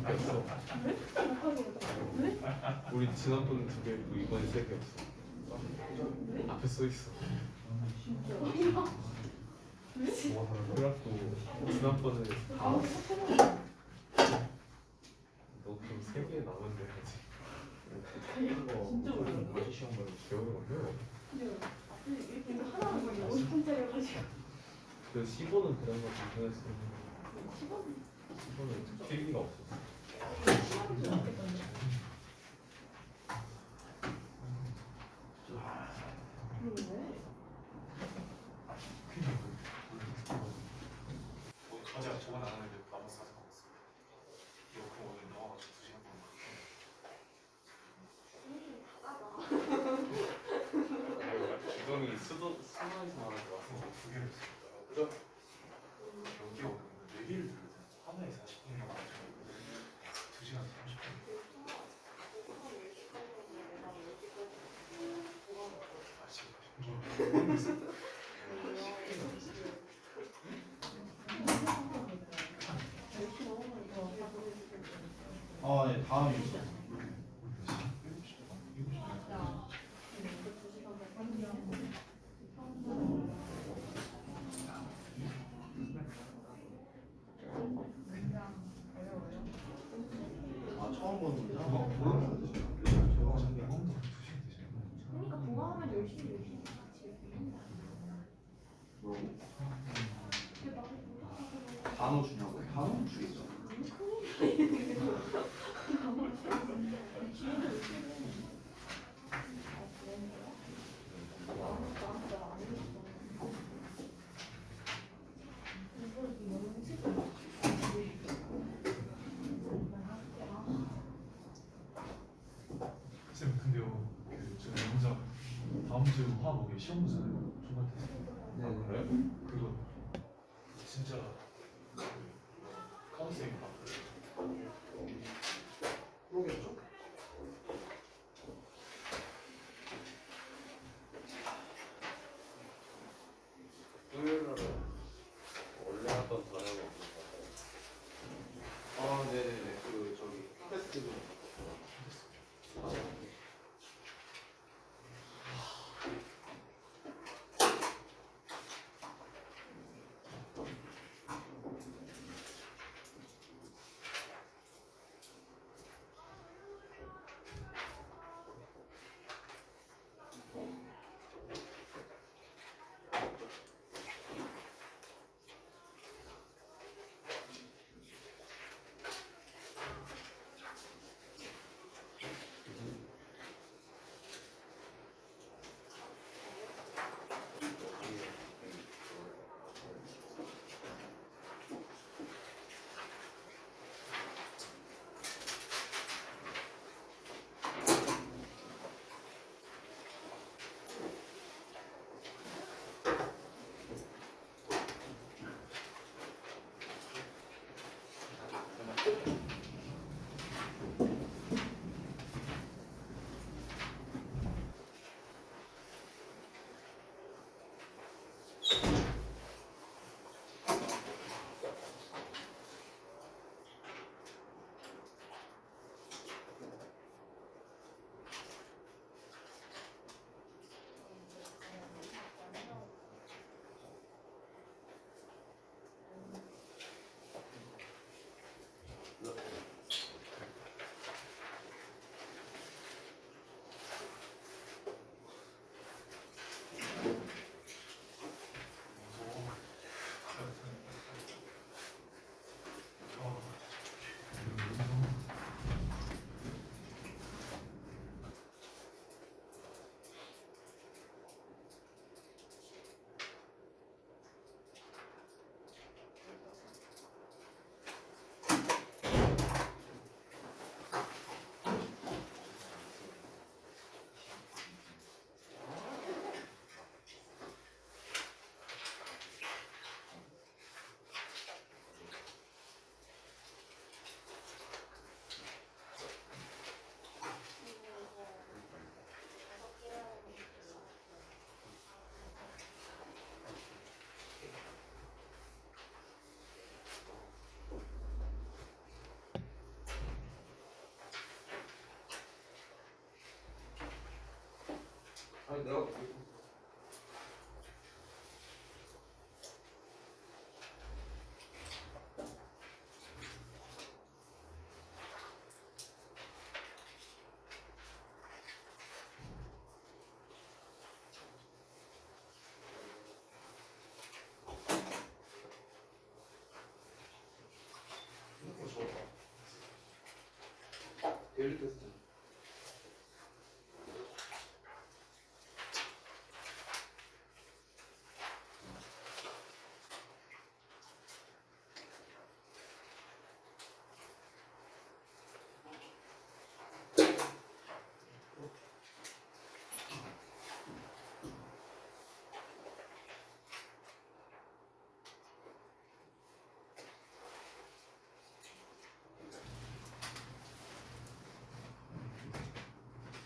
개밖에 없어. 왜? 우리 지난번에 2개고 이번에 3개 없어. 앞에 써 있어. 진짜. 그래갖고 지난번에 다 너 그럼 3개 남은데 아직. 진짜 어려워. 다시 시험 보면 개월이 걸려. 이거 하나는 거의 50분짜리여가지고. 그 15는 그런 거 괜찮았어. 15는 필기가 없었어. 시간도 없겠던데. 그러네. 어제 저건 안 하는데 나머지 사서 먹었어. 이거 그럼 오늘 나와가지고 2시간 동안 주동이 수도에서 말하는 거 같아. 2개를 했습니다. 그죠? 여기 오는데 4개를 들거든. 하나에 40분이나 맞춰요. 2시간 30분. 아 지금 아, 네, 다음이 있어. 아, 처음 보는 거죠? 그러니까 보강하면 열심히 같이. 뭐라고? 단어 주냐고? 단어 주겠어. 쌤 근데요 저 혼자 다음 주 화목에 시험 보잖아요. 초반 테스트. 네, 그래? 그거 진짜 그 카운셀링 그러겠죠? 토요일 날은 원래 하던 단어가 없는 거 아, 네네네. 그, 저기, 테스트 좀. 내가 데일리 테스트.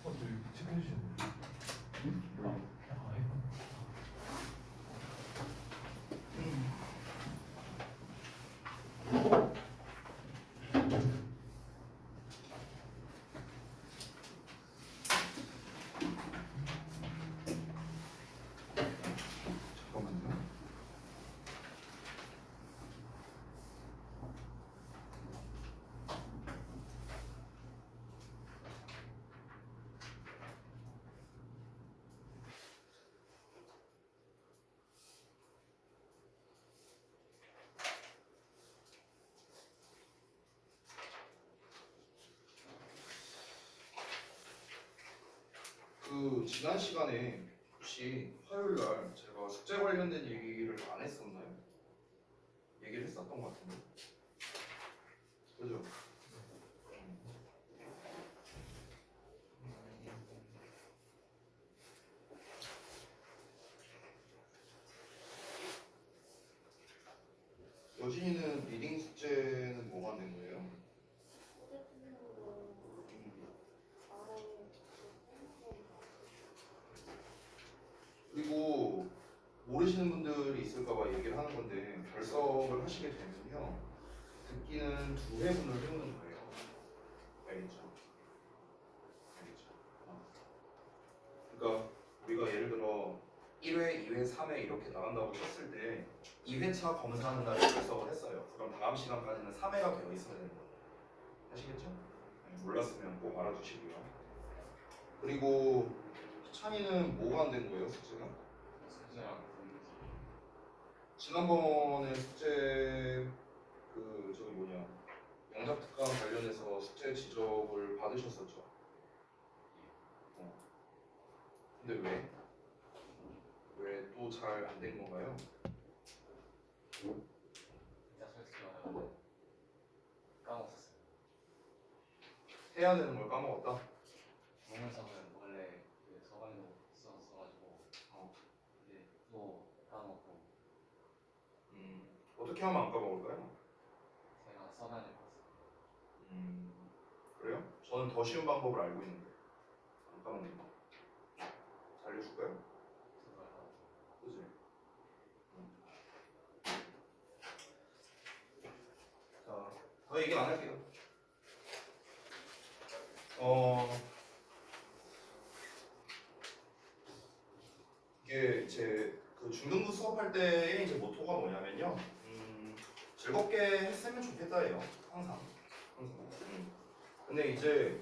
저기 체크해 주셨네. 잠깐만요. 그 지난 시간에 혹시 화요일 날 제가 숙제 관련된 얘기를 안 했었나요? 얘기를 했었던 것 같은데. 그죠? 여진이는 리딩 숙제는 뭐가 된 거예요? 그리고 모르시는 분들이 있을까봐 얘기를 하는 건데 결석을 하시게 되면요 듣기는 두 회분을 해오는 거예요. 알겠죠? 알겠죠? 그러니까 우리가 예를 들어 1회, 2회, 3회 이렇게 나간다고 쳤을 때 2회차 검사하는 날에 결석을 했어요. 그럼 다음 시간까지는 3회가 되어 있어야 되는 거예요. 아시겠죠? 네, 몰랐으면 꼭 알아주시고요. 그리고 찬이는 뭐가 안 된 거예요, 숙제가? 지난번에 숙제 그 저기 뭐냐 영작 특강 관련해서 숙제 지적을 받으셨었죠. 근데 왜? 왜 또 잘 안 된 건가요? 진짜 솔직히 말하면 까먹었어요. 해야 되는 걸 까먹었다. 동영상은 원래 그 서강도 써가지고 이제 또 까먹고 어떻게 하면 안 까먹을까요? 제가 써놔야 될 것 같아요. 그래요? 저는 더 쉬운 방법을 알고 있는데 안 까먹는 거. 알려줄까요? 그지? 자, 더 얘기 안 할게요. 이게 제 그 중등부 수업할 때의 이제 모토가 뭐냐면요. 즐겁게 했으면 좋겠다예요. 항상. 근데 이제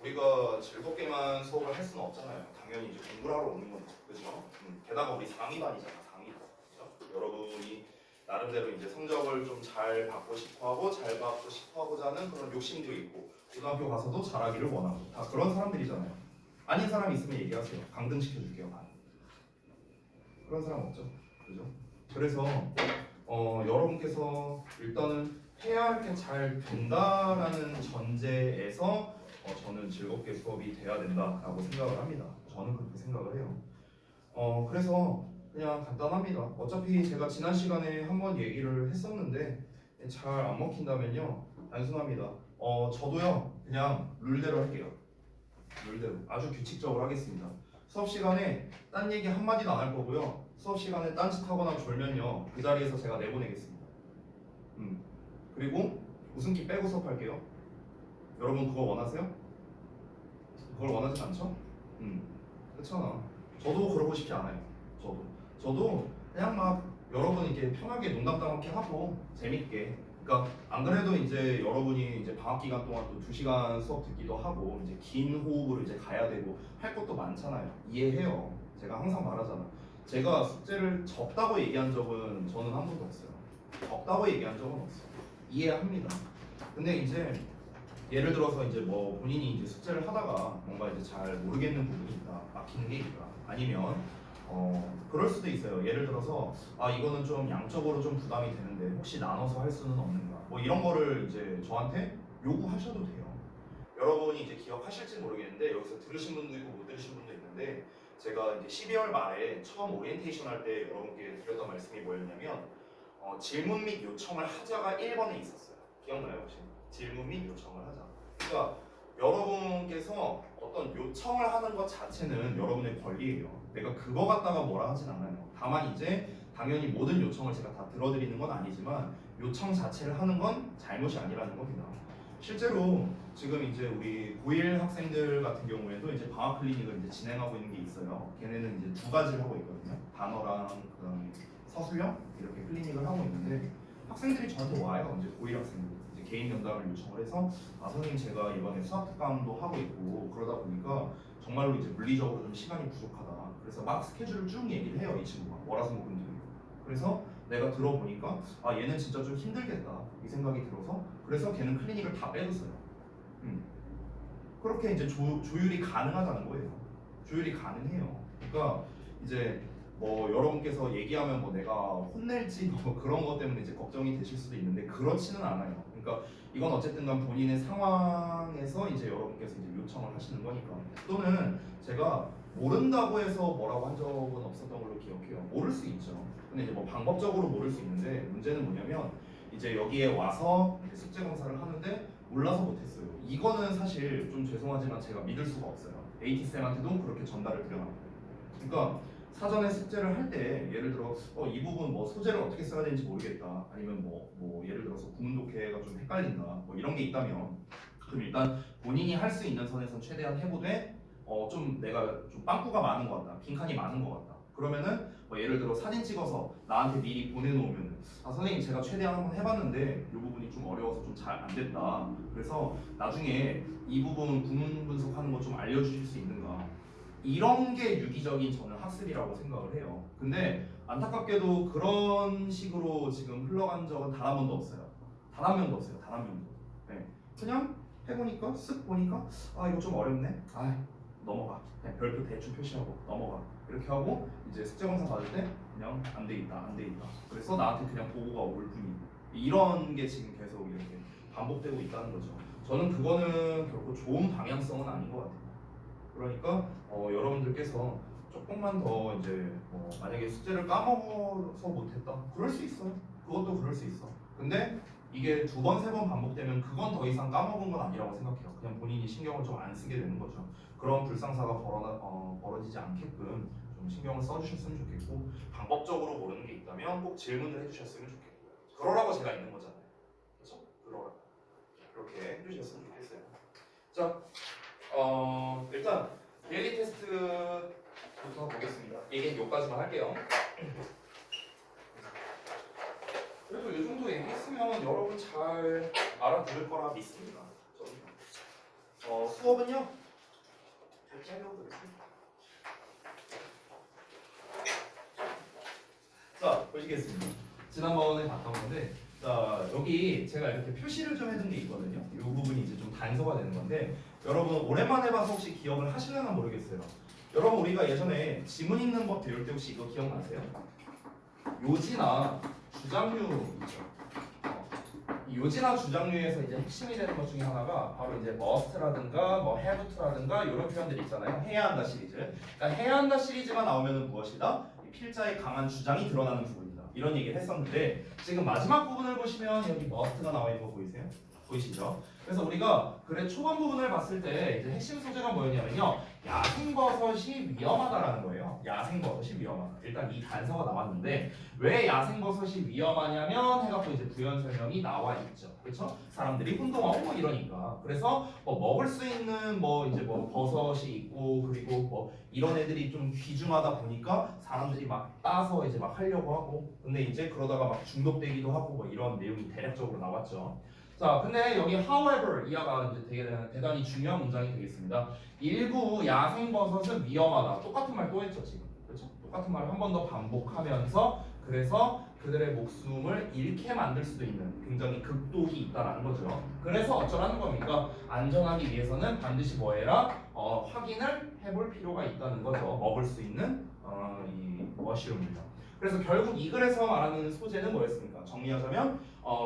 우리가 즐겁게만 수업을 할 수는 없잖아요. 당연히 이제 공부를 하러 오는 거죠. 그죠? 게다가 우리 상위반이잖아. 상위반. 그죠? 여러분이 나름대로 이제 성적을 좀 잘 받고 싶어하고 잘 받고 싶어하고자 하는 그런 욕심도 있고 고등학교 가서도 잘하기를 원하고 다 그런 사람들이잖아요. 아닌 사람 있으면 얘기하세요. 강등시켜줄게요. 그런 사람 없죠. 그죠? 그래서 여러분께서 일단은 해야 할 게 잘 된다라는 전제에서 저는 즐겁게 수업이 돼야 된다라고 생각을 합니다. 저는 그렇게 생각을 해요. 그래서 그냥 간단합니다. 어차피 제가 지난 시간에 한번 얘기를 했었는데 잘 안 먹힌다면요 단순합니다. 저도요 그냥 룰대로 할게요. 룰대로 아주 규칙적으로 하겠습니다. 수업 시간에 딴 얘기 한마디도 안 할 거고요. 수업 시간에 딴짓하거나 졸면요 그 자리에서 제가 내보내겠습니다. 그리고 웃음기 빼고 수업할게요. 여러분 그거 원하세요? 그걸 원하지 않죠? 그렇잖아. 저도 그러고 싶지 않아요. 저도 그냥 막 여러분 이렇게 편하게 농담 따먹게 하고 재밌게. 그러니까 안 그래도 이제 여러분이 이제 방학 기간 동안 또 2시간 수업 듣기도 하고 이제 긴 호흡으로 이제 가야 되고 할 것도 많잖아요. 이해해요. 제가 항상 말하잖아. 제가 숙제를 적다고 얘기한 적은 저는 한 번도 없어요. 적다고 얘기한 적은 없어요. 이해합니다. 근데 이제 예를 들어서 이제 뭐 본인이 이제 숙제를 하다가 뭔가 이제 잘 모르겠는 부분이 있다, 막히는 게 있다, 아니면 그럴 수도 있어요. 예를 들어서 아 이거는 좀 양적으로 좀 부담이 되는데 혹시 나눠서 할 수는 없는가? 뭐 이런 거를 이제 저한테 요구하셔도 돼요. 여러분이 이제 기억하실지 모르겠는데 여기서 들으신 분도 있고 못 들으신 분도 있는데 제가 이제 12월 말에 처음 오리엔테이션 할 때 여러분께 드렸던 말씀이 뭐였냐면 질문 및 요청을 하자가 1번에 있었어요. 기억나요 혹시? 질문 및 요청을 하자. 그러니까 여러분께서 어떤 요청을 하는 것 자체는 여러분의 권리예요. 내가 그거 갖다가 뭐라 하진 않아요. 다만 이제 당연히 모든 요청을 제가 다 들어드리는 건 아니지만 요청 자체를 하는 건 잘못이 아니라는 겁니다. 실제로 지금 이제 우리 고1 학생들 같은 경우에도 이제 방학 클리닉을 이제 진행하고 있는 게 있어요. 걔네는 이제 두 가지를 하고 있거든요. 단어랑 그다음에 서술형 이렇게 클리닉을 하고 있는데 학생들이 저한테 와요. 이제 고1 학생들. 개인 면담을 요청을 해서 아 선생님 제가 이번에 수학 특강도 하고 있고 그러다 보니까 정말로 이제 물리적으로 좀 시간이 부족하다. 그래서 막 스케줄을 쭉 얘기를 해요 이 친구가 월화수목금토일. 그래서 내가 들어보니까 아 얘는 진짜 좀 힘들겠다 이 생각이 들어서 그래서 걔는 클리닉을 다 빼줬어요. 그렇게 이제 조율이 가능하다는 거예요. 조율이 가능해요. 그러니까 이제 뭐 여러분께서 얘기하면 뭐 내가 혼낼지 뭐 그런 것 때문에 이제 걱정이 되실 수도 있는데 그렇지는 않아요. 그러니까 이건 어쨌든간 본인의 상황에서 이제 여러분께서 이제 요청을 하시는 거니까. 또는 제가 모른다고 해서 뭐라고 한 적은 없었던 걸로 기억해요. 모를 수 있죠. 근데 이제 뭐 방법적으로 모를 수 있는데 문제는 뭐냐면 이제 여기에 와서 이제 숙제 검사를 하는데 몰라서 못했어요. 이거는 사실 좀 죄송하지만 제가 믿을 수가 없어요. AT쌤한테도 그렇게 전달을 드려놨고. 그러니까 사전에 숙제를 할 때 예를 들어 이 부분 뭐 소재를 어떻게 써야 되는지 모르겠다 아니면 뭐 예를 들어서 구문 독해가 좀 헷갈린다 뭐 이런 게 있다면 그럼 일단 본인이 할 수 있는 선에서 최대한 해보되 좀 내가 좀 빵꾸가 많은 것 같다 빈칸이 많은 것 같다 그러면은 뭐 예를 들어 사진 찍어서 나한테 미리 보내놓으면 아 선생님 제가 최대한 한번 해봤는데 이 부분이 좀 어려워서 좀 잘 안 됐다 그래서 나중에 이 부분 구문 분석하는 거 좀 알려주실 수 있는가 이런 게 유기적인 저는 학습이라고 생각을 해요. 근데 안타깝게도 그런 식으로 지금 흘러간 적은 단 한 번도 없어요. 단 한 명도 없어요. 단 한 명도. 네. 그냥 해보니까 쓱 보니까 아 이거 좀 어렵네. 아 넘어가. 그냥 별표 대충 표시하고 넘어가. 이렇게 하고 이제 숙제 검사 받을 때 그냥 안 돼 있다, 안 돼 있다. 그래서 나한테 그냥 보고가 올 뿐이고 이런 게 지금 계속 이렇게 반복되고 있다는 거죠. 저는 그거는 결코 좋은 방향성은 아닌 것 같아요. 그러니까 여러분들께서 조금만 더 이제 만약에 숙제를 까먹어서 못했다 그럴 수 있어요. 그것도 그럴 수 있어. 근데 이게 2번, 3번 반복되면 그건 더 이상 까먹은 건 아니라고 생각해요. 그냥 본인이 신경을 좀 안 쓰게 되는 거죠. 그런 불상사가 벌어지지 않게끔 좀 신경을 써주셨으면 좋겠고 방법적으로 모르는 게 있다면 꼭 질문을 해주셨으면 좋겠고요. 그러라고 제가 있는 거잖아요. 그렇죠? 그러라. 그렇게 해주셨으면 좋겠어요. 자. 일단 데일리 테스트부터 보겠습니다. 얘기는 여기까지만 할게요. 그래도 이 정도 얘기했으면 여러분 잘 알아들을 거라 믿습니다. 저는. 수업은요? 이렇게 하려고 그랬습니다. 자, 보시겠습니다. 지난번에 봤던 건데 자, 여기 제가 이렇게 표시를 좀 해둔 게 있거든요. 이 부분이 이제 좀 단서가 되는 건데 여러분 오랜만에 봐서 혹시 기억을 하시려나 모르겠어요. 여러분 우리가 예전에 지문 읽는 법 배울 때 혹시 이거 기억나세요? 요지나 주장류 있죠. 이 요지나 주장류에서 이제 핵심이 되는 것 중에 하나가 바로 이제 must라든가 뭐 have to라든가 이런 표현들이 있잖아요. 해야 한다 시리즈. 그러니까 해야 한다 시리즈가 나오면은 무엇이다? 이 필자의 강한 주장이 드러나는 부분이다. 이런 얘기를 했었는데 지금 마지막 부분을 보시면 여기 must가 나와 있는 거 보이세요? 보이시죠? 그래서 우리가 글의 초반 부분을 봤을 때 이제 핵심 소재가 뭐였냐면요. 야생버섯이 위험하다라는 거예요. 야생버섯이 위험하다. 일단 이 단서가 나왔는데 왜 야생버섯이 위험하냐면 해갖고 이제 부연 설명이 나와 있죠. 그렇죠? 사람들이 혼동하고 뭐 이러니까. 그래서 뭐 먹을 수 있는 뭐 이제 뭐 버섯이 있고 그리고 뭐 이런 애들이 좀 귀중하다 보니까 사람들이 막 따서 이제 막 하려고 하고 근데 이제 그러다가 막 중독되기도 하고 뭐 이런 내용이 대략적으로 나왔죠. 자, 근데 여기 however 이하가 이제 되게 대단히 중요한 문장이 되겠습니다. 일부 야생버섯은 위험하다. 똑같은 말 또 했죠 지금. 그렇죠? 똑같은 말을 한 번 더 반복하면서 그래서 그들의 목숨을 잃게 만들 수도 있는 굉장히 극독이 있다라는 거죠. 그래서 어쩌라는 겁니까? 안전하기 위해서는 반드시 뭐해라? 확인을 해볼 필요가 있다는 거죠. 먹을 수 있는 이 머쉬룸을요. 그래서 결국 이 글에서 말하는 소재는 뭐였습니까? 정리하자면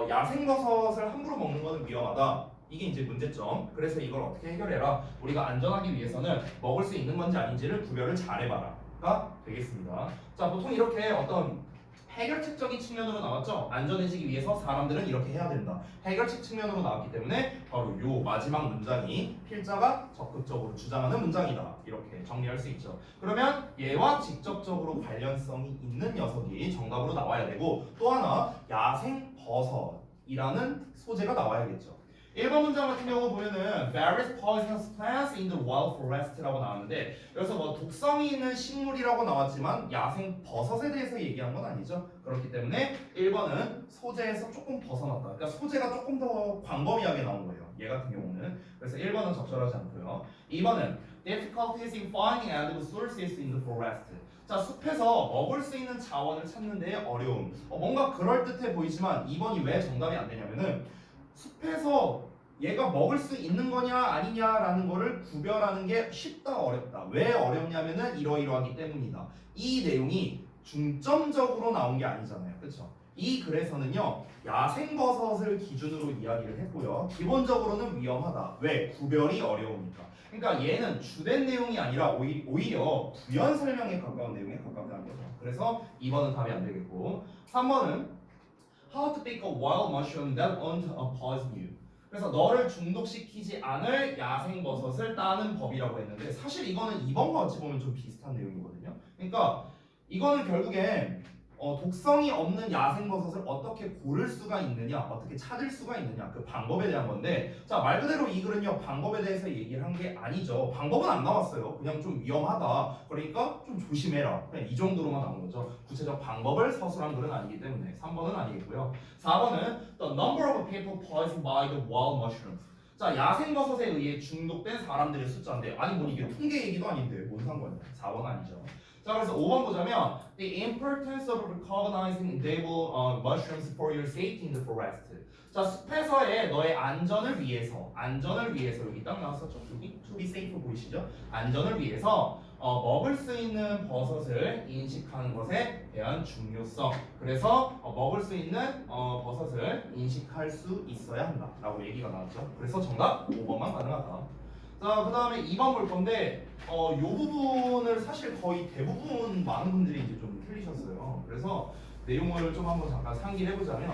야생버섯을 함부로 먹는 것은 위험하다. 이게 이제 문제점. 그래서 이걸 어떻게 해결해라? 우리가 안전하기 위해서는 먹을 수 있는 건지 아닌지를 구별을 잘해봐라가 되겠습니다. 자, 보통 이렇게 어떤 해결책적인 측면으로 나왔죠. 안전해지기 위해서 사람들은 이렇게 해야 된다. 해결책 측면으로 나왔기 때문에 바로 요 마지막 문장이 필자가 적극적으로 주장하는 문장이다. 이렇게 정리할 수 있죠. 그러면 얘와 직접적으로 관련성이 있는 녀석이 정답으로 나와야 되고 또 하나 야생버섯이라는 소재가 나와야겠죠. 1번 문장 같은 경우 보면은 various poisonous plants in the wild forest라고 나왔는데 여기서 뭐 독성이 있는 식물이라고 나왔지만 야생 버섯에 대해서 얘기한 건 아니죠. 그렇기 때문에 1번은 소재에서 조금 벗어났다. 그러니까 소재가 조금 더 광범위하게 나온 거예요. 얘 같은 경우는. 그래서 1번은 적절하지 않고요. 2번은 difficulties in finding edible sources in the forest. 자, 숲에서 먹을 수 있는 자원을 찾는 데에 어려움. 뭔가 그럴듯해 보이지만 2번이 왜 정답이 안 되냐면은 숲에서 얘가 먹을 수 있는 거냐 아니냐라는 거를 구별하는 게 쉽다 어렵다. 왜 어렵냐면은 이러이러하기 때문이다. 이 내용이 중점적으로 나온 게 아니잖아요. 그렇죠? 이 글에서는요. 야생버섯을 기준으로 이야기를 했고요. 기본적으로는 위험하다. 왜? 구별이 어려우니까. 그러니까 얘는 주된 내용이 아니라 오히려 부연 설명에 가까운 내용에 가깝다는 거죠. 그래서 2번은 답이 안 되겠고 3번은 How to pick a wild mushroom that won't poison you. 그래서 너를 중독시키지 않을 야생버섯을 따는 법이라고 했는데 사실 이거는 2번과 어찌 보면 좀 비슷한 내용이거든요. 그러니까 이거는 결국에 독성이 없는 야생버섯을 어떻게 고를 수가 있느냐, 어떻게 찾을 수가 있느냐 그 방법에 대한 건데 자, 말 그대로 이 글은요 방법에 대해서 얘기를 한 게 아니죠. 방법은 안 나왔어요. 그냥 좀 위험하다. 그러니까 좀 조심해라. 그냥 이 정도로만 나온 거죠. 구체적 방법을 서술한 글은 아니기 때문에 3번은 아니겠고요. 4번은 The number of people poisoned by the wild mushrooms. 자, 야생버섯에 의해 중독된 사람들의 숫자인데 아니 뭐 이게 통계 얘기도 아닌데 뭔 상관이야. 4번 아니죠. 자, 그래서 5번 보자면 The importance of recognizing edible mushrooms for your safety in the forest. 자, 숲에서의 너의 안전을 위해서 여기 딱 나왔었죠. 여기 to be safe 보이시죠? 안전을 위해서 먹을 수 있는 버섯을 인식하는 것에 대한 중요성. 그래서 먹을 수 있는 버섯을 인식할 수 있어야 한다라고 얘기가 나왔죠. 그래서 정답 5번만 가능하다. 자, 그 다음에 2번 볼 건데 요 부분을 사실 거의 대부분 많은 분들이 이제 좀 틀리셨어요. 그래서 내용을 좀 한번 잠깐 상기를 해보자면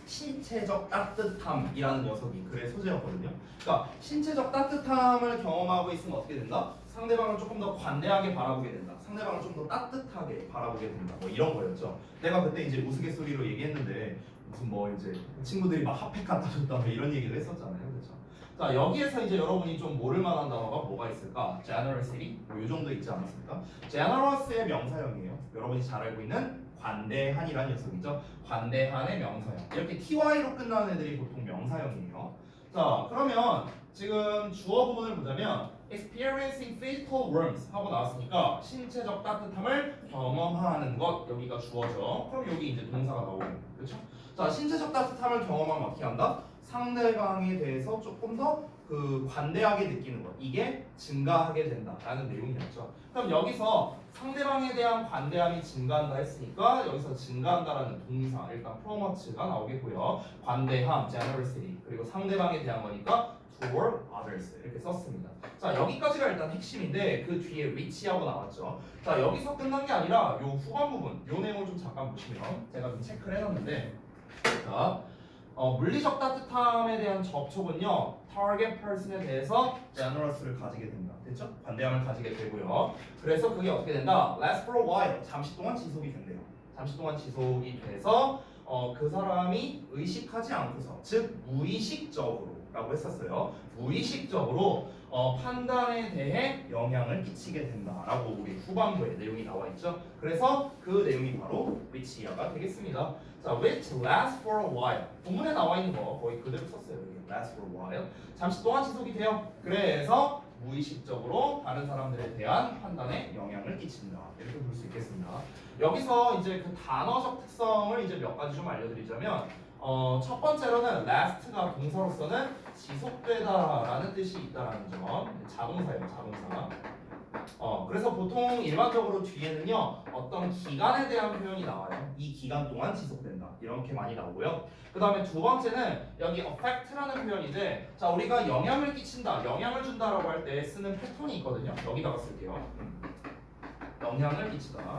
신체적 따뜻함이라는 녀석이 글의 소재였거든요. 그러니까 신체적 따뜻함을 경험하고 있으면 어떻게 된다? 상대방을 조금 더 관대하게 바라보게 된다. 상대방을 좀 더 따뜻하게 바라보게 된다. 뭐 이런 거였죠. 내가 그때 이제 우스갯소리로 얘기했는데 무슨 뭐 이제 친구들이 막 핫팩 갖다 줬다 뭐 이런 얘기를 했었잖아요. 그렇죠? 자, 여기에서 이제 여러분이 좀 모를 만한 단어가 뭐가 있을까? generosity 뭐 이 정도 있지 않았습니까? generous의 명사형이에요. 여러분이 잘 알고 있는 관대한이라는 녀석이죠. 관대한의 명사형. 이렇게 ty로 끝나는 애들이 보통 명사형이에요. 자, 그러면 지금 주어 부분을 보자면 experiencing physical warmth 하고 나왔으니까 신체적 따뜻함을 경험하는 것 여기가 주어죠. 그럼 여기 이제 동사가 나오고 그렇죠? 자, 신체적 따뜻함을 경험하면 어떻게 한다? 상대방에 대해서 조금 더 그 관대하게 느끼는 것 이게 증가하게 된다라는 내용이었죠. 그럼 여기서 상대방에 대한 관대함이 증가한다 했으니까 여기서 증가한다라는 동사 일단 promote가 나오겠고요. 관대함, generosity 그리고 상대방에 대한 거니까 toward others 이렇게 썼습니다. 자, 여기까지가 일단 핵심인데 그 뒤에 reach하고 나왔죠. 자, 여기서 끝난 게 아니라 요 후반 부분 요 내용을 좀 잠깐 보시면 제가 좀 체크를 해놨는데 자. 물리적 따뜻함에 대한 접촉은요 target person에 대해서 generous를 가지게 된다. 됐죠? 관대함을 가지게 되고요. 그래서 그게 어떻게 된다? last for a while. 잠시 동안 지속이 된대요. 잠시 동안 지속이 돼서 그 사람이 의식하지 않고서, 즉 무의식적으로 라고 했었어요. 무의식적으로 판단에 대해 영향을 끼치게 된다라고 우리 후반부에 내용이 나와 있죠. 그래서 그 내용이 바로 which가 되겠습니다. 자, which lasts for a while. 본문에 나와 있는 거 거의 그대로 썼어요. 여기 lasts for a while. 잠시 동안 지속이 돼요. 그래서 무의식적으로 다른 사람들에 대한 판단에 영향을 끼친다. 이렇게 볼 수 있겠습니다. 여기서 이제 그 단어적 특성을 이제 몇 가지 좀 알려드리자면, 첫 번째로는 last가 동사로서는 지속되다라는 뜻이 있다라는 점. 자동사예요, 자동사. 그래서 보통 일반적으로 뒤에는요 어떤 기간에 대한 표현이 나와요. 이 기간 동안 지속된다 이렇게 많이 나오고요. 그 다음에 두 번째는 여기 affect라는 표현인데, 자 우리가 영향을 끼친다, 영향을 준다라고 할 때 쓰는 패턴이 있거든요. 여기다가 쓸게요. 영향을 끼치다.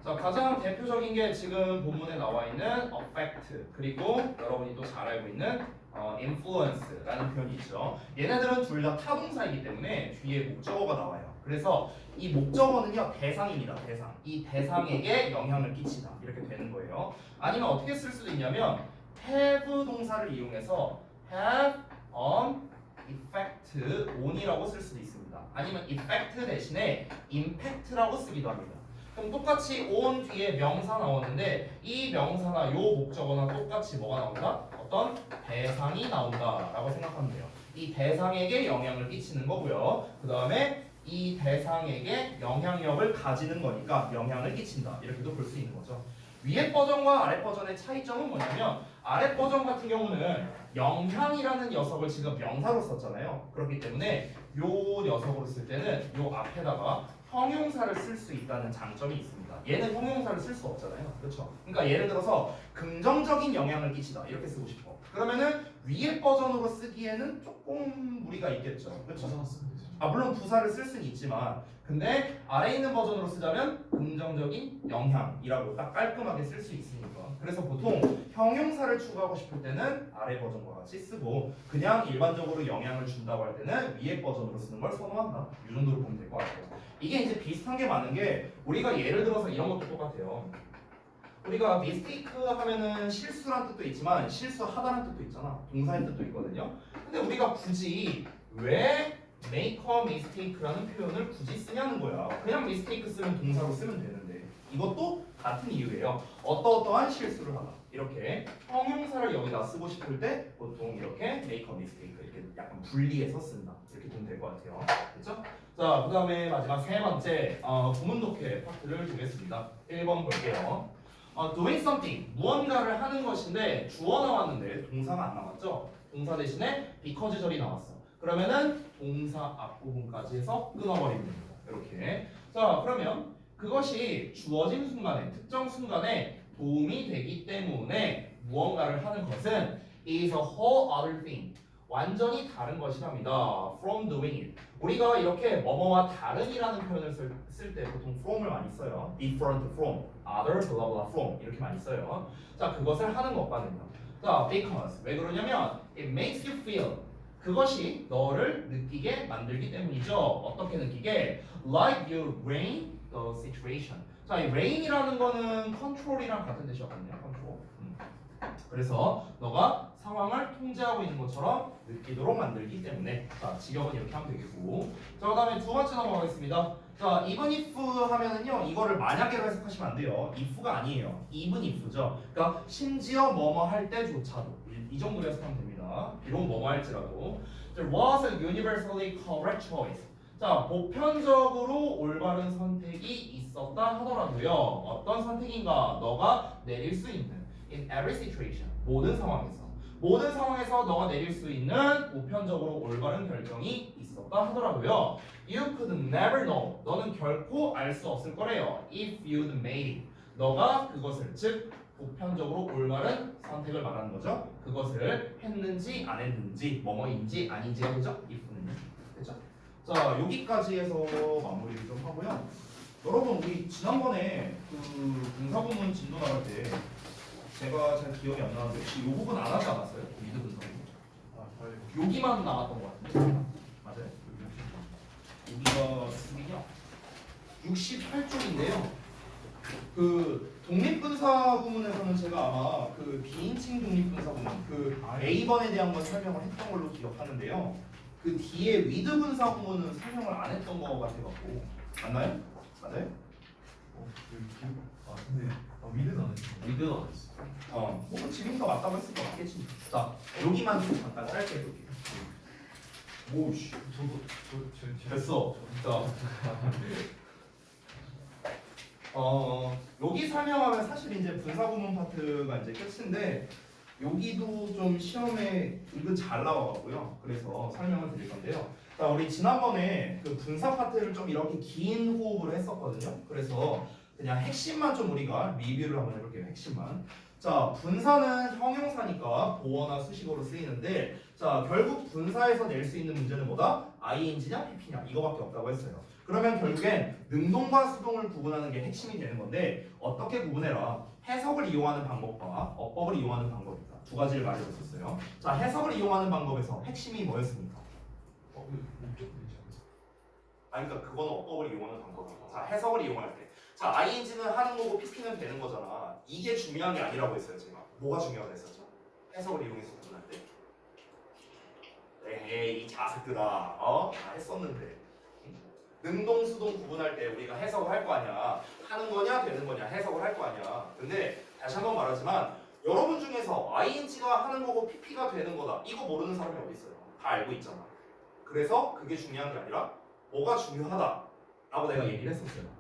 자, 가장 대표적인 게 지금 본문에 나와 있는 affect, 그리고 여러분이 또 잘 알고 있는 influence라는 표현이 있죠. 얘네들은 둘 다 타동사이기 때문에 뒤에 목적어가 나와요. 그래서 이 목적어는요 대상입니다. 대상. 이 대상에게 영향을 끼치다 이렇게 되는 거예요. 아니면 어떻게 쓸 수도 있냐면 have 동사를 이용해서 have an effect on이라고 쓸 수도 있습니다. 아니면 effect 대신에 impact라고 쓰기도 합니다. 그럼 똑같이 on 뒤에 명사 나오는데 이 명사나 요 목적어나 똑같이 뭐가 나온다? 어떤 대상이 나온다라고 생각하면 돼요. 이 대상에게 영향을 끼치는 거고요. 그 다음에 이 대상에게 영향력을 가지는 거니까 영향을 끼친다. 이렇게도 볼 수 있는 거죠. 위에 버전과 아래 버전의 차이점은 뭐냐면, 아래 버전 같은 경우는 영향이라는 녀석을 지금 명사로 썼잖아요. 그렇기 때문에 요 녀석으로 쓸 때는 요 앞에다가 형용사를 쓸 수 있다는 장점이 있습니다. 얘는 형용사를 쓸 수 없잖아요. 그렇죠? 그러니까 예를 들어서 긍정적인 영향을 끼치다 이렇게 쓰고 싶어. 그러면은 위에 버전으로 쓰기에는 조금 무리가 있겠죠. 그렇죠? 부사가 쓰면 되죠. 물론 부사를 쓸 수는 있지만, 근데 아래 있는 버전으로 쓰자면 긍정적인 영향이라고 딱 깔끔하게 쓸 수 있으니까. 그래서 보통 형용사를 추가하고 싶을 때는 아래 버전과 같이 쓰고, 그냥 일반적으로 영향을 준다고 할 때는 위에 버전으로 쓰는 걸 선호한다. 이 정도로 보면 될 것 같아요. 이게 이제 비슷한 게 많은 게, 우리가 예를 들어서 이런 것도 똑같아요. 우리가 mistake 하면은 실수란 뜻도 있지만 실수하다는 뜻도 있잖아. 동사의 뜻도 있거든요. 근데 우리가 굳이 왜 make a mistake라는 표현을 굳이 쓰냐는 거야. 그냥 mistake 쓰면 동사로 쓰면 되는데, 이것도 같은 이유예요. 어떠어떠한 실수를 하다. 이렇게 형용사를 여기다 쓰고 싶을 때 보통 이렇게 make a mistake 이렇게 약간 분리해서 쓴다. 이렇게 보면 될 것 같아요. 그렇죠? 자, 그 다음에 마지막 세 번째 구문 독해 파트를 보겠습니다. 1번 볼게요. doing something, 무언가를 하는 것인데 주어 나왔는데 동사가 안 나왔죠? 동사 대신에 because 절이 나왔어. 그러면은 동사 앞부분까지 해서 끊어버리면 됩니다. 이렇게. 자, 그러면 그것이 주어진 순간에, 특정 순간에 도움이 되기 때문에 무언가를 하는 것은 is a whole other thing. 완전히 다른 것이랍니다. From doing it. 우리가 이렇게 뭐뭐와 다른이라는 표현을 쓸 때 보통 from을 많이 써요. Different from, other, blah blah from 이렇게 많이 써요. 자, 그것을 하는 것과는요. 자, because 왜 그러냐면 it makes you feel. 그것이 너를 느끼게 만들기 때문이죠. 어떻게 느끼게? Like you reign the situation. 자, 이 reign이라는 거는 control이랑 같은 뜻이었거든요. control. 그래서 너가 상황을 통제하고 있는 것처럼 느끼도록 만들기 때문에, 자, 직역은 이렇게 하면 되겠고. 자, 그 다음에 두 번째 넘어가겠습니다. 자, even if 하면은요, 이거를 만약에로 해석하시면 안 돼요. if가 아니에요. even if죠. 그러니까 심지어 뭐뭐 할 때조차도 이 정도로 해석하면 됩니다. 비록 뭐뭐 할지라도. There was a universally correct choice. 자, 보편적으로 올바른 선택이 있었다 하더라도요. 어떤 선택인가? 너가 내릴 수 있는 in every situation. 모든 상황에서 너가 내릴 수 있는 보편적으로 올바른 결정이 있었다 하더라도요. You could never know. 너는 결코 알 수 없을 거래요. If you'd made it. 너가 그것을, 즉 보편적으로 올바른 선택을 말하는 거죠. 그것을 했는지 안 했는지, 뭐뭐인지 아닌지가 되죠. if는. 되죠? 자, 여기까지 해서 마무리를 좀 하고요. 여러분, 우리 지난번에 그 동사구문 진도 나갈 때 제가 잘 기억이 안 나는데 혹시 이 부분 안 하지 않았어요? 미드 분석. 아, 빨리. 여기만 나왔던 것 같은데. 맞아요? 여기가 수기냐? 68쪽인데요. 그 독립분사 부문에서는 제가 아마 그 비인칭 독립분사 부문 그 A번에 대한 걸 설명을 했던 걸로 기억하는데요. 그 뒤에 위드 분사 부문은 설명을 안 했던 것 같아갖고 맞나요? 맞아요? 아, 근데 미드는 안 했어. 미드는 안 했어. 뭐 지금도 맞다고 했을 것 같겠지. 자, 여기만 좀 잠깐 짧게 해볼게요. 오씨, 됐어. 자, 여기 설명하면 사실 이제 분사 구문 파트가 이제 끝인데 여기도 좀 시험에 은근 잘 나와갖고요. 그래서 설명을 드릴 건데요. 자, 우리 지난번에 그 분사 파트를 좀 이렇게 긴 호흡을 했었거든요. 그래서 그냥 핵심만 좀 우리가 리뷰를 한번 해볼게요. 핵심만. 자, 분사는 형용사니까 보어나 수식어로 쓰이는데 자, 결국 분사에서 낼 수 있는 문제는 뭐다? ing냐 pp냐 이거밖에 없다고 했어요. 그러면 결국엔 능동과 수동을 구분하는 게 핵심이 되는 건데 어떻게 구분해라? 해석을 이용하는 방법과 어법을 이용하는 방법이다. 두 가지를 말해줬었어요. 자, 해석을 이용하는 방법에서 핵심이 뭐였습니까? 아니, 그러니까 그거는 어법을 이용하는 방법이고 자, 해석을 이용할 때 자, ing는 하는 거고 pp는 되는 거잖아. 이게 중요한 게 아니라고 했어요. 제가 뭐가 중요하다 했었죠? 해석을 이용해서 구분할 때 에이 이 자식들아 다 했었는데 능동 수동 구분할 때 우리가 해석을 할 거 아니야. 하는 거냐 되는 거냐 해석을 할 거 아니야. 근데 다시 한번 말하지만 여러분 중에서 ing가 하는 거고 pp가 되는 거다 이거 모르는 사람이 어디 있어요? 다 알고 있잖아. 그래서 그게 중요한 게 아니라 뭐가 중요하다라고 내가 얘기를 했었어요.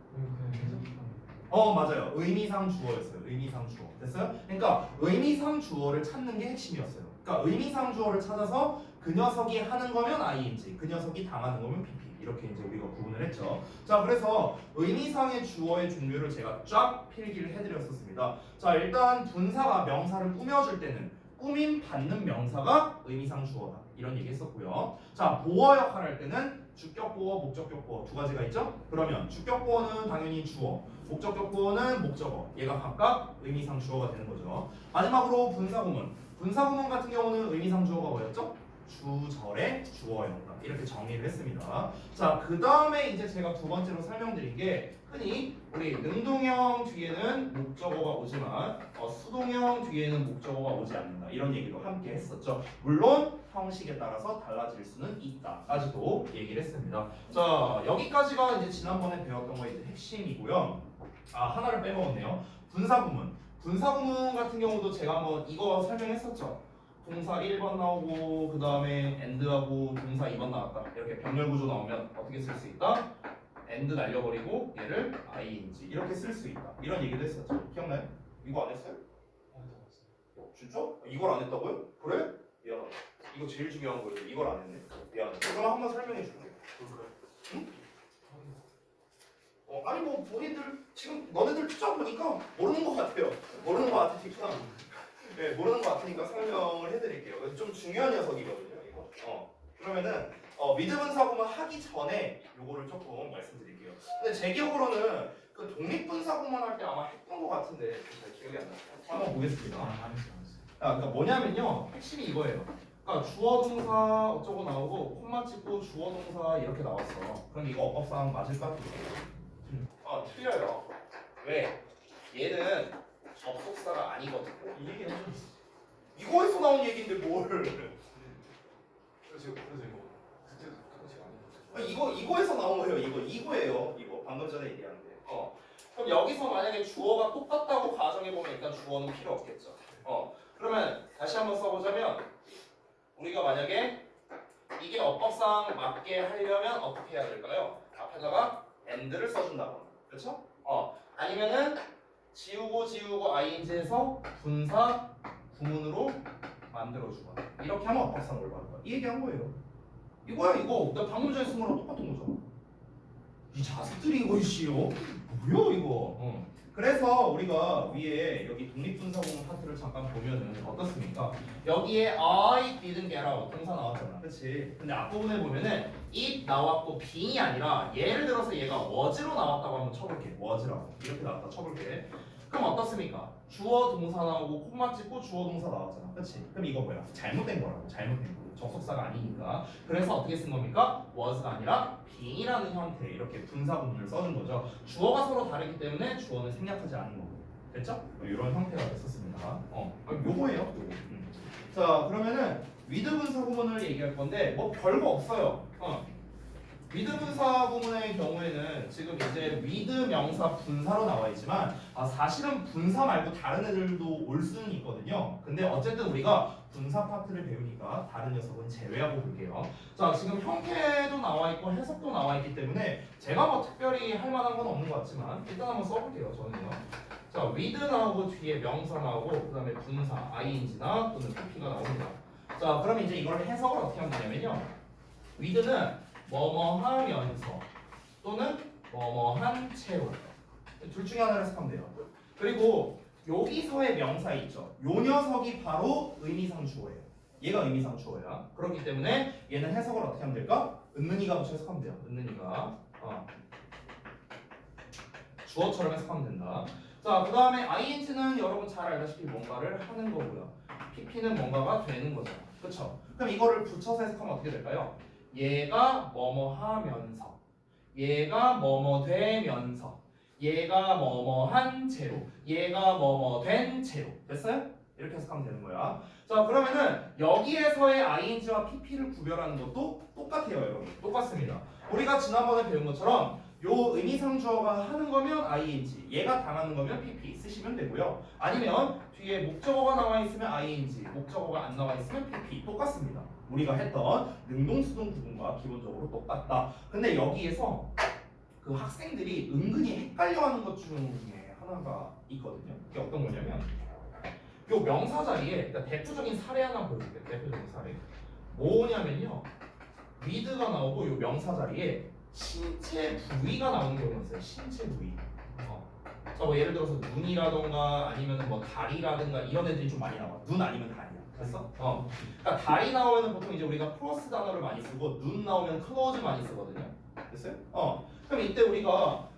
맞아요. 의미상 주어였어요. 의미상 주어. 됐어요? 그러니까 의미상 주어를 찾는 게 핵심이었어요. 그러니까 의미상 주어를 찾아서 그 녀석이 하는 거면 ing, 그 녀석이 당하는 거면 pp. 이렇게 이제 우리가 구분을 했죠. 자, 그래서 의미상의 주어의 종류를 제가 쫙 필기를 해드렸었습니다. 자, 일단 분사가 명사를 꾸며줄 때는 꾸밈 받는 명사가 의미상 주어다. 이런 얘기 했었고요. 자, 보어 역할 할 때는 주격 보어, 목적격 보어 두 가지가 있죠. 그러면 주격 보어는 당연히 주어, 목적격 보어는 목적어. 얘가 각각 의미상 주어가 되는 거죠. 마지막으로 분사 구문. 분사 구문 같은 경우는 의미상 주어가 뭐였죠? 주절의 주어였다. 이렇게 정리를 했습니다. 자, 그 다음에 이제 제가 두 번째로 설명드린 게 흔히 우리 능동형 뒤에는 목적어가 오지만 수동형 뒤에는 목적어가 오지 않는다. 이런 얘기도 함께 했었죠. 물론 형식에 따라서 달라질 수는 있다까지도 얘기를 했습니다. 자, 여기까지가 이제 지난번에 배웠던 거의 이제 핵심이고요. 하나를 빼먹었네요. 분사 구문. 분사 구문 같은 경우도 제가 한번 이거 설명했었죠. 동사 1번 나오고 그 다음에 and하고 동사 2번 나왔다. 이렇게 병렬 구조 나오면 어떻게 쓸 수 있다? and 날려버리고 얘를 ing 이렇게 쓸 수 있다. 이런 얘기도 했었죠. 기억나요? 이거 안 했어요? 진짜? 이걸 안 했다고요? 그래? 미안하다. 이거 제일 중요한 거예요. 이걸 안 했네. 미안하다. 그럼 한번 설명해 줄게. 응? 아니 뭐 본인들 지금 너네들 투자 보니까 모르는 것 같아요. 모르는 것 같으니까 네, 모르는 것 같으니까 설명을 해드릴게요. 좀 중요한 녀석이거든요. 이거. 그러면은 미드 분사 구문 하기 전에 요거를 조금 말씀드릴게요. 근데 제 기억으로는 그 독립 분사 구문 할 때 아마 했던 것 같은데 잘 기억이 안 나요. 한번 보겠습니다. 안 했어. 그러니까 뭐냐면요, 핵심이 이거예요. 그러니까 주어 동사 어쩌고 나오고 콤마 찍고 주어 동사 이렇게 나왔어. 그럼 이거 어법상 맞을 것 같아요. 틀려요. 왜? 얘는 접속사가 아니거든요. 이 얘기 해줘. 이거에서 나온 얘기인데 뭘? 그래서 이거 그때 당시 아니었어요. 이거에서 나온 거예요. 이거예요. 이거 방금 전에 얘기하는데. 그럼 여기서 만약에 주어가 똑같다고 가정해 보면 일단 주어는 필요 없겠죠. 그러면 다시 한번 써보자면 우리가 만약에 이게 어법상 맞게 하려면 어떻게 해야 될까요? 앞에다가 and를 써준다거나, 그렇죠? 아니면은 지우고 ing에서 분사 구문으로 만들어주거나 이렇게 하면 어법상 올바른 거야. 이 얘기한 거예요. 이거야 이거. 나 방금 전에 쓴 거랑 똑같은 거잖아. 이 자식들이 이거 이씨요. 뭐야 이거. 그래서 우리가 위에 여기 독립분사구문 파트를 잠깐 보면은 어떻습니까? 여기에 I didn't get out 동사 나왔잖아, 그렇지? 근데 앞부분에 보면은 it 나왔고 being이 아니라 예를 들어서 얘가 was로 나왔다고 한번 쳐볼게. was라고 이렇게 나왔다 쳐볼게. 그럼 어떻습니까? 주어 동사 나오고 콤마 찍고 주어 동사 나왔잖아. 그렇지? 그럼 이거 뭐야? 잘못된 거라고. 잘못된 거. 접속사가 아니니까. 그래서 어떻게 쓴 겁니까? was가 아니라 being이라는 형태 이렇게 분사 구문을 써준 거죠. 주어가 서로 다르기 때문에 주어는 생략하지 않은 거고. 됐죠? 이런 형태가 됐었습니다. 요거예요. 요거. 자, 그러면은 with 분사 구문을 얘기할 건데 뭐 별거 없어요. with 분사 구문의 경우에는 지금 이제 with 명사 분사로 나와 있지만 사실은 분사 말고 다른 애들도 올 수는 있거든요. 근데 어쨌든 우리가 분사 파트를 배우니까 다른 녀석은 제외하고 볼게요. 자, 지금 형태도 나와 있고 해석도 나와 있기 때문에 제가 뭐 특별히 할 만한 건 없는 것 같지만 일단 한번 써볼게요. 저는요. 자, with 나오고 뒤에 명사 나오고 그 다음에 분사 ing나 또는 pp가 나옵니다. 자, 그럼 이제 이걸 해석을 어떻게 하면 되냐면요. with는 뭐뭐 하면서 또는 뭐뭐 한 채로 둘 중에 하나를 해석하면 돼요. 그리고 여기서의 명사 있죠. 요 녀석이 바로 의미상 주어예요. 얘가 의미상 주어야. 그렇기 때문에 얘는 해석을 어떻게 하면 될까? 은는이가 붙여 해석하면 돼요. 은는이가 주어처럼 해석하면 된다. 자, 그 다음에 ing는 여러분 잘 알다시피 뭔가를 하는 거고요. pp는 뭔가가 되는 거죠. 그쵸? 그럼 이거를 붙여서 해석하면 어떻게 될까요? 얘가 뭐뭐 하면서, 얘가 뭐뭐 되면서, 얘가 뭐뭐 한 채로, 얘가 뭐뭐 된 채로. 됐어요? 이렇게 해석하면 되는 거야. 자, 그러면은 여기에서의 ing와 pp를 구별하는 것도 똑같아요, 여러분. 똑같습니다. 우리가 지난번에 배운 것처럼 요 의미상 주어가 하는 거면 ing, 얘가 당하는 거면 pp 쓰시면 되고요. 아니면 뒤에 목적어가 나와 있으면 ing, 목적어가 안 나와 있으면 pp 똑같습니다. 우리가 했던 능동수동 구분과 기본적으로 똑같다. 근데 여기에서 그 학생들이 은근히 헷갈려하는 것 중에 하나가 있거든요. 그게 어떤 거냐면 요 명사 자리에 그러니까 대표적인 사례 하나 보여줄게요. 대표적인 사례 뭐냐면요. with가 나오고 요 명사 자리에 신체 부위가 나오는 경우가 있어요. 신체 부위. 뭐 예를 들어서 눈이라던가 아니면 뭐 다리라든가 이런 애들이 좀 많이 나와. 눈 아니면 다리야. 됐어? 그러니까 다리 나오면 보통 이제 우리가 크로스 단어를 많이 쓰고 눈 나오면 클로즈 많이 쓰거든요. 됐어요? 그럼 이때 우리가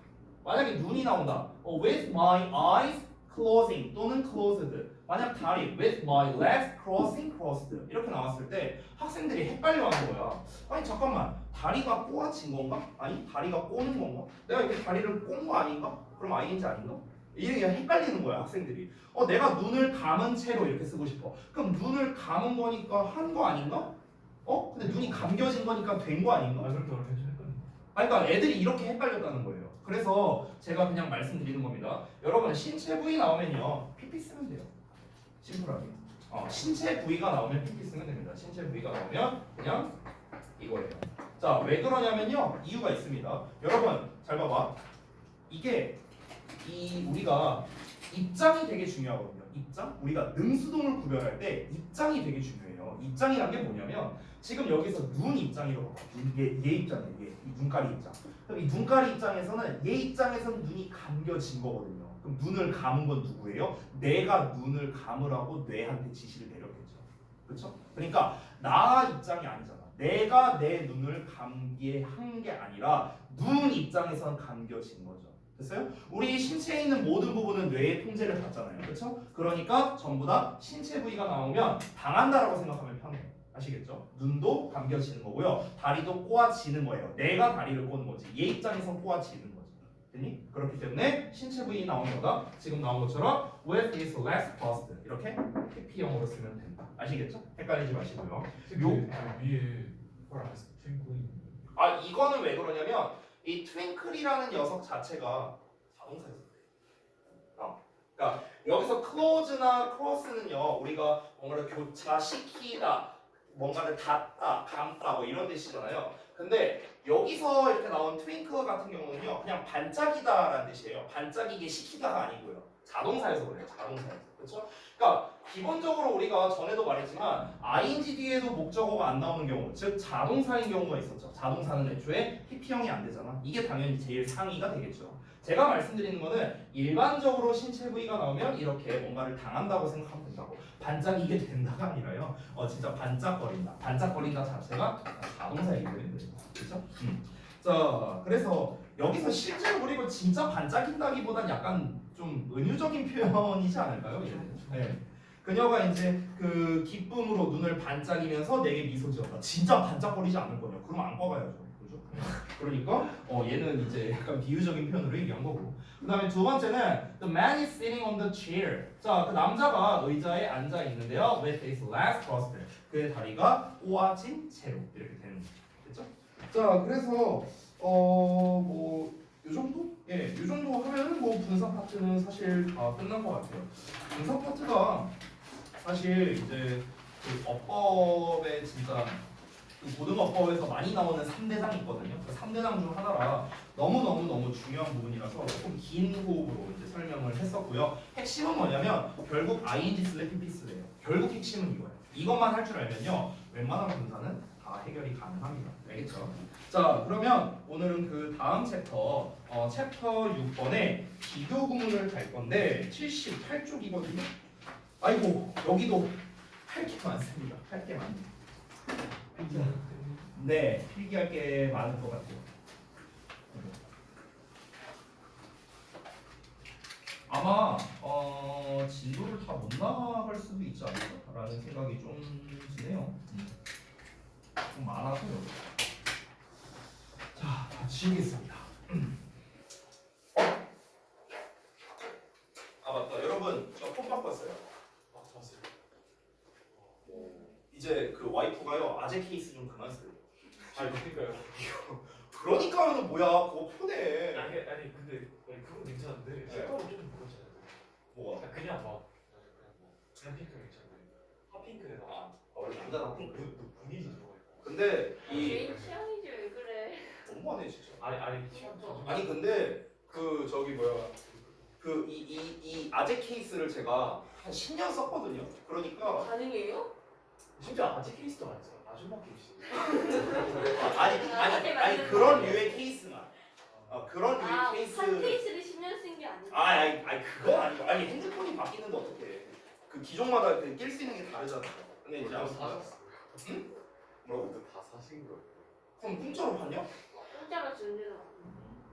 만약에 눈이 나온다. with my eyes closing 또는 closed. 만약 다리 with my legs crossing crossed 이렇게 나왔을 때 학생들이 헷갈려하는 거야. 아니 잠깐만 다리가 꼬아진 건가? 아니 다리가 꼬는 건가? 내가 이렇게 다리를 꼰 거 아닌가? 그럼 ing 아닌가? 이게 헷갈리는 거야 학생들이. 내가 눈을 감은 채로 이렇게 쓰고 싶어. 그럼 눈을 감은 거니까 한 거 아닌가? 근데 눈이 감겨진 거니까 된 거 아닌가? 그렇게 어렵게 헷갈리는 그러니까 애들이 이렇게 헷갈렸다는 거예요. 그래서 제가 그냥 말씀드리는 겁니다. 여러분 신체 부위 나오면요 pp 쓰면 돼요. 심플하게. 신체 부위가 나오면 pp 쓰면 됩니다. 신체 부위가 나오면 그냥 이거예요. 자, 왜 그러냐면요 이유가 있습니다. 여러분 잘 봐봐. 이게 우리가 입장이 되게 중요하거든요. 입장? 우리가 능수동을 구별할 때 입장이 되게 중요해요. 입장이란 게 뭐냐면 지금 여기서 눈 입장이라고 봐봐. 얘 입장이에요. 이 눈가리 입장. 그럼 이 눈가리 입장에서는 얘 입장에서는 눈이 감겨진 거거든요. 그럼 눈을 감은 건 누구예요? 내가 눈을 감으라고 뇌한테 지시를 내렸겠죠. 그렇죠? 그러니까 나 입장이 아니잖아. 내가 내 눈을 감게 한 게 아니라 눈 입장에서는 감겨진 거죠. 됐어요? 우리 신체에 있는 모든 부분은 뇌의 통제를 받잖아요. 그렇죠? 그러니까 전부 다 신체 부위가 나오면 당한다라고 생각하면 편해요. 아시겠죠? 눈도 감겨지는 거고요. 다리도 꼬아지는 거예요. 내가 다리를 꼬는 거지. 얘 입장에선 꼬아지는 거지. 됐니? 그렇기 때문에 신체 부위 나오는 거다. 지금 나온 것처럼 with his legs crossed 이렇게 PP형으로 쓰면 된다. 아시겠죠? 헷갈리지 마시고요. 위에 펄아스 탱크인 이거는 왜 그러냐면 이 트윙클이라는 녀석 자체가 자동사였어요. 그러니까 여기서 close나 cross는요 우리가 뭔가를 교차시키다, 뭔가를 닫다, 감다 뭐 이런 뜻이잖아요. 근데 여기서 이렇게 나온 트윙클 같은 경우는요 그냥 반짝이다라는 뜻이에요. 반짝이게 시키다가 아니고요. 자동사에서 그래요. 자동사에서. 그렇죠? 그러니까 기본적으로 우리가 전에도 말했지만 ing 뒤에도 목적어가 안 나오는 경우, 즉 자동사인 경우가 있었죠. 자동사는 애초에 PP형이 안 되잖아. 이게 당연히 제일 상위가 되겠죠. 제가 말씀드리는 거는 일반적으로 신체 부위가 나오면 이렇게 뭔가를 당한다고 생각하면 된다고. 반짝이게 된다가 아니라요. 진짜 반짝거린다. 반짝거린다 자체가 자동사이기 때문에 그렇죠? 자, 그래서 여기서 실제로 그리고 진짜 반짝인다기보단 약간 좀 은유적인 표현이지 않을까요? 얘는? 네. 그녀가 이제 그 기쁨으로 눈을 반짝이면서 내게 미소 지었다. 진짜 반짝거리지 않을 거냐? 그럼 안 꺼가야죠. 그죠? 그러니까 얘는 이제 약간 비유적인 표현으로 얘기한 거고. 그다음에 두 번째는 the man is sitting on the chair. 자, 그 남자가 의자에 앉아 있는데요. with his legs crossed. 그의 다리가 꼬아진 채로 이렇게 되는 거죠. 됐죠? 자, 그래서 뭐 이 정도? 예, 이 정도 하면은 뭐 분사 파트는 사실 다 끝난 것 같아요. 분사 파트가 사실 이제 그 어법에 진짜 그 고등어법에서 많이 나오는 3대장이 있거든요. 그 3대장 중 하나라 너무 중요한 부분이라서 조금 긴 호흡으로 이제 설명을 했었고요. 핵심은 뭐냐면 결국 ing 슬래핑 피스예요. 결국 핵심은 이거예요. 이것만 할 줄 알면요, 웬만한 분사는 다 해결이 가능합니다. 알겠죠? 자, 그러면 오늘은 그 다음 챕터 챕터 6번에 비교 구문을 갈 건데 78쪽이거든요. 아이고, 여기도 할 게 많습니다. 할 게 많네요. 네, 필기할 게 많을 것 같아요. 아마 진도를 다 못 나갈 수도 있지 않을까라는 생각이 좀 드네요. 좀 많아서요. 자, 다 지우겠습니다. 아, 맞다. 여러분, 저 폰 바꿨어요. 봤어요. 이제 그 와이프가요, 아재 케이스 좀 그만 쓰요. 아 그러니까요. 그러니까는 뭐야, 그거 푸네. 아니 근데 그건 괜찮은데 색깔은 좀 그렇잖아요. 뭐가? 그냥 그냥 핑크 괜찮은데 핫핑크에다가 원래 남자랑 핑크. 또 분위기 들어가 있고. 근데 이 개인 취향이지 왜 그래? 너무하네 진짜. 아니 취향 좀. 아니 근데 그 저기 뭐야, 그 이 아재 케이스를 제가 한 10년 썼거든요. 그러니까 가능해요? 심지어 아직 케이스도 아니잖아. 아줌마 케이스. 아니 그런 류의 케이스만. 그런 류의 한 케이스. 케이스를 10년 쓴 게 아니고. 아니 그건 아니고. 아니 핸드폰이 바뀌는데 어떻게? 그 기종마다 낄 수 있는 게 다르잖아. 근데 이제 아무튼 응? 뭐라고? 다 사신 거예요? 그럼 공짜로 받냐? 공짜로 주는 데는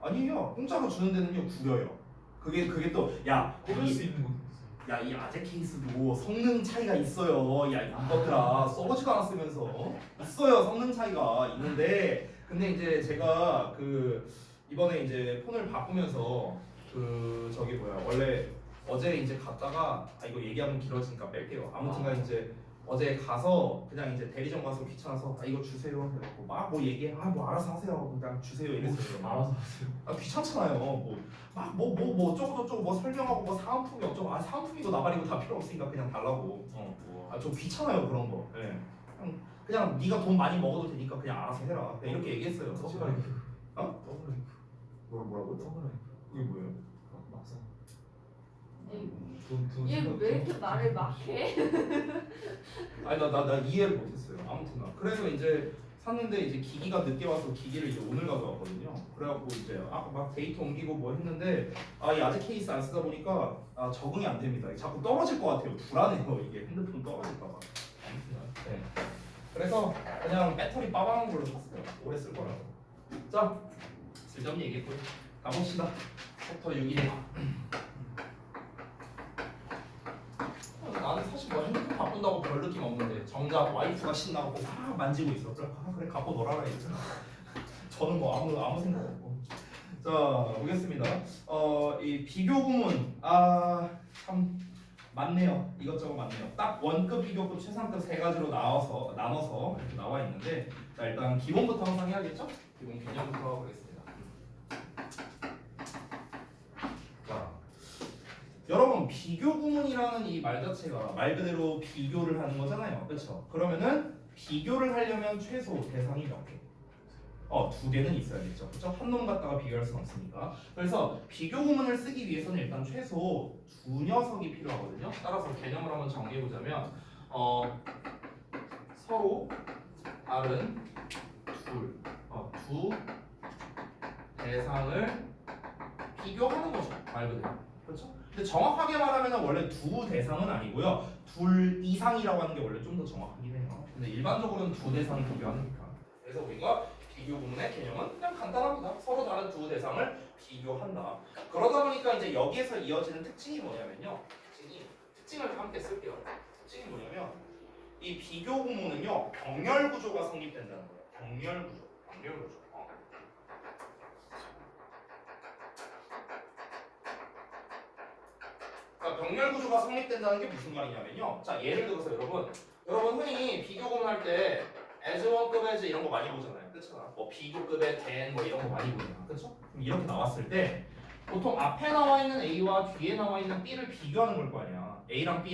아니에요. 공짜로 주는 데는요 구려요. 그게 또 야, 고를 수 있는 건 야, 이 아재 케이스도 성능 차이가 있어요. 야, 이것들아, 써보지도 않았으면서 있어요. 성능 차이가 있는데, 근데 이제 제가 그 이번에 이제 폰을 바꾸면서 그 저기 뭐야, 원래 어제 이제 갔다가 이거 얘기하면 길어지니까 뺄게요. 아무튼간 이제 어제 가서 그냥 이제 대리점 가서 귀찮아서 이거 주세요. 그래갖고 막 뭐 얘기해, 뭐 알아서 하세요. 그냥 주세요 이랬어요. 알아서 하세요. 귀찮잖아요. 뭐 어쩌고 뭐 설명하고 뭐 사은품이 어쩌고, 사은품이고 나발이고 다 필요 없으니까 그냥 달라고. 좀 귀찮아요 그런 거. 예. 그냥 네가 돈 많이 먹어도 되니까 그냥 알아서 해라. 그냥 이렇게 얘기했어요. 더블라이프. 어? 더블라이프. 뭐라고? 더블라이프. 이게 뭐예요? 막상. 얘 왜 이렇게 말을 막 해? 아니 나 이해를 못했어요. 아무튼간 그래서 이제 샀는데 이제 기기가 늦게 와서 기기를 이제 오늘 가져왔거든요. 그래갖고 이제 아까 막 데이터 옮기고 뭐 했는데 이 아재 케이스 안 쓰다 보니까 적응이 안 됩니다. 자꾸 떨어질 것 같아요. 불안해요. 이게 핸드폰 떨어질까봐. 아무튼간 네. 그래서 그냥 배터리 빠방한 걸로 샀어요. 오래 쓸 거라서. 자, 쓸데없는 얘기했고요. 가봅시다. 챕터 6이네. 나는 사실 뭐 핸드폰 바꾼다고 별 느낌 없는데 정작 와이프가 신나고 막 만지고 있어. 그래 갖고 놀아라 이랬잖아. 저는 뭐 아무 생각 없고. 자, 보겠습니다. 이 비교 구문 참 많네요. 이것저것 많네요. 딱 원급, 비교급, 최상급 세 가지로 나눠서 이렇게 나와 있는데, 자 일단 기본부터 항상 해야겠죠? 기본 개념부터 보겠습니다. 자, 여러분 비교 구문이라는 이 말 자체가 말 그대로 비교를 하는 거잖아요, 그렇죠? 그러면은 비교를 하려면 최소 대상이 몇 개? 두 개는 있어야겠죠, 그렇죠? 한 놈 갖다가 비교할 수는 없으니까. 그래서 비교 구문을 쓰기 위해서는 일단 최소 두 녀석이 필요하거든요. 따라서 개념을 한번 정리해 보자면 서로 다른 두 대상을 비교하는 거죠, 말 그대로. 그렇죠? 근데 정확하게 말하면 원래 두 대상은 아니고요, 둘 이상이라고 하는 게 원래 좀 더 정확하긴 해요. 근데 일반적으로는 두 대상을 비교하니까. 그래서 우리가 비교 구문의 개념은 그냥 간단합니다. 서로 다른 두 대상을 비교한다. 그러다 보니까 이제 여기에서 이어지는 특징이 뭐냐면요. 특징을 함께 쓸게요. 특징이 뭐냐면 이 비교 구문은요 병렬 구조가 성립된다는 거예요. 병렬 구조. 그러니까 병렬 구조가 성립된다는 게 무슨 말이냐면요. 자 예를 들어서 여러분 흔히 비교 구문 할 때 as 원급 as 이런 거 많이 보잖아요. 그렇잖아. 뭐 비교급의 than 뭐 이런 거 많이 보잖아. 그렇죠? 그럼 이렇게 나왔을 때 보통 앞에 나와 있는 A와 뒤에 나와 있는 B를 비교하는 걸 거 아니야. A랑 B